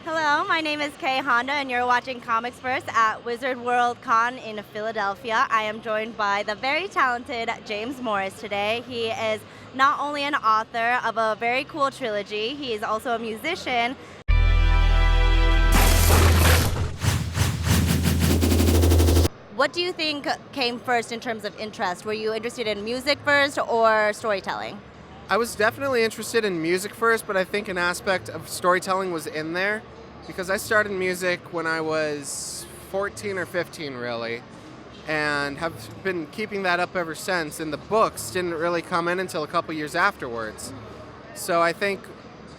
Hello, my name is Kay Honda, and you're watching ComicsVerse at Wizard World Con in Philadelphia. I am joined by the very talented James Morris today. He is not only an author of a very cool trilogy, he is also a musician. What do you think came first in terms of interest? Were you interested in music first or storytelling? I was definitely interested in music first, but I think an aspect of storytelling was in there because I started music when I was 14 or 15, really, and have been keeping that up ever since, and the books didn't really come in until a couple years afterwards. So I think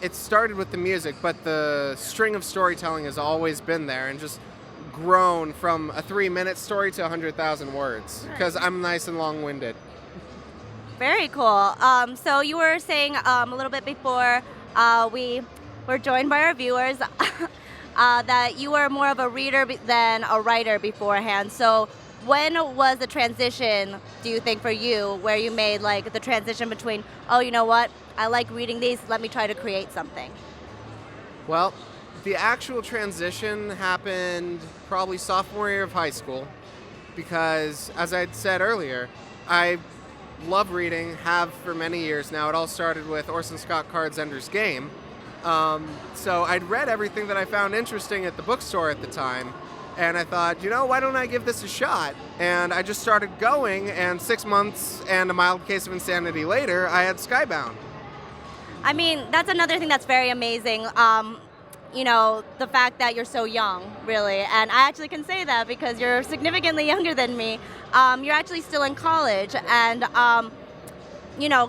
it started with the music, but the string of storytelling has always been there and just grown from a 3-minute story to 100,000 words because I'm nice and long-winded. Very cool. So you were saying a little bit before we were joined by our viewers that you were more of a reader than a writer beforehand. So when was the transition, do you think, for you, where you made like the transition between, oh, you know what, I like reading these, let me try to create something? Well, the actual transition happened probably sophomore year of high school because, as I'd said earlier, I love reading, have for many years now. It all started with Orson Scott Card's ENDER'S Game. So I'd read everything that I found interesting at the bookstore at the time, and I thought, why don't I give this a shot? And I just started going, and 6 months and a mild case of insanity later, I had Skybound. I mean, that's another thing that's very amazing. The fact that you're so young, really. And I actually can say that because you're significantly younger than me. You're actually still in college, and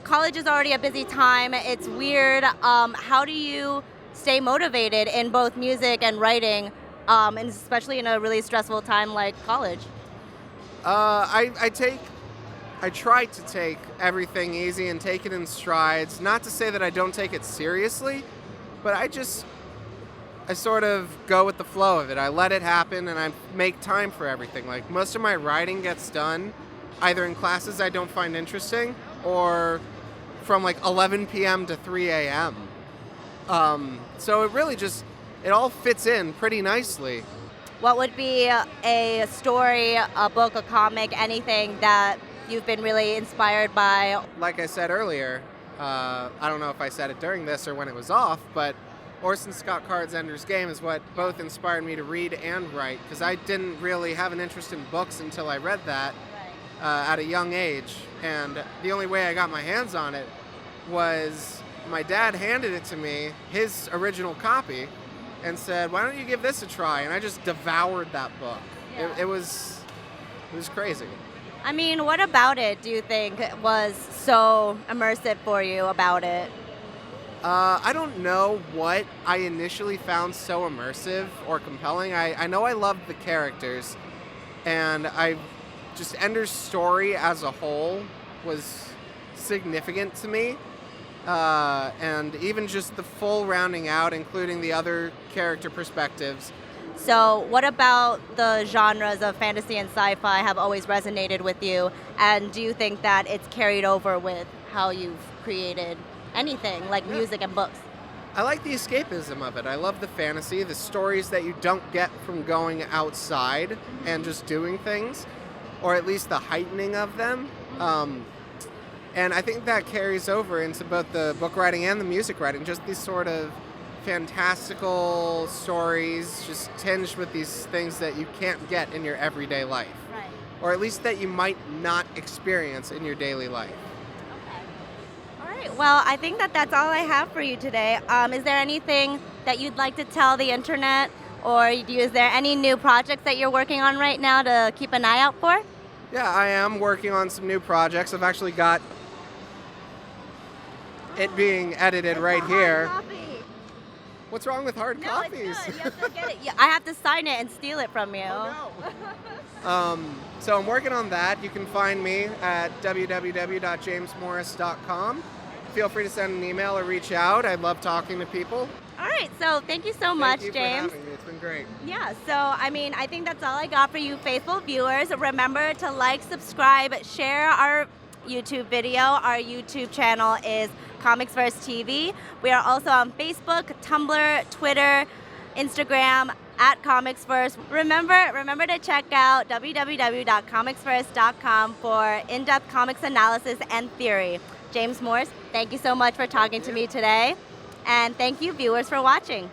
college is already a busy time. It's weird. How do you stay motivated in both music and writing, and especially in a really stressful time like college? I try to take everything easy and take it in strides. Not to say that I don't take it seriously, but I sort of go with the flow of it. I let it happen and I make time for everything. Like, most of my writing gets done either in classes I don't find interesting or from like 11 p.m. to 3 a.m. So it really it all fits in pretty nicely. What would be a story, a book, a comic, anything that you've been really inspired by? Like I said earlier, I don't know if I said it during this or when it was off, but Orson Scott Card's ENDER'S Game is what both inspired me to read and write, because I didn't really have an interest in books until I read that at a young age, and the only way I got my hands on it was my dad handed it to me, his original copy, and said, why don't you give this a try? And I just devoured that book. Yeah. It was crazy. I mean, what about it do you think was so immersive for you about it? I don't know what I initially found so immersive or compelling. I know I loved the characters, and Ender's story as a whole was significant to me, and even just the full rounding out, including the other character perspectives. So what about the genres of fantasy and sci-fi have always resonated with you, and do you think that it's carried over with how you've created anything like music and books? I like the escapism of it. I love the fantasy, the stories that you don't get from going outside and just doing things, or at least the heightening of them. And I think that carries over into both the book writing and the music writing, just these sort of fantastical stories, just tinged with these things that you can't get in your everyday life. Right. Or at least that you might not experience in your daily life. Well, I think that's all I have for you today. Is there anything that you'd like to tell the internet, or is there any new projects that you're working on right now to keep an eye out for? Yeah, I am working on some new projects. I've actually got it being edited right here. Copy. What's wrong with hard copies? It's good. You have to get it. Yeah, I have to sign it and steal it from you. Oh, no. So I'm working on that. You can find me at www.jamesmorris.com. Feel free to send an email or reach out. I love talking to people. All right, so thank you so much, James. Thank you for having me. It's been great. Yeah, so I think that's all I got for you faithful viewers. Remember to like, subscribe, share our YouTube video. Our YouTube channel is ComicsVerse TV. We are also on Facebook, Tumblr, Twitter, Instagram at ComicsVerse. Remember to check out www.comicsverse.com for in-depth comics analysis and theory. James Morse, thank you so much for talking to me today. And thank you, viewers, for watching.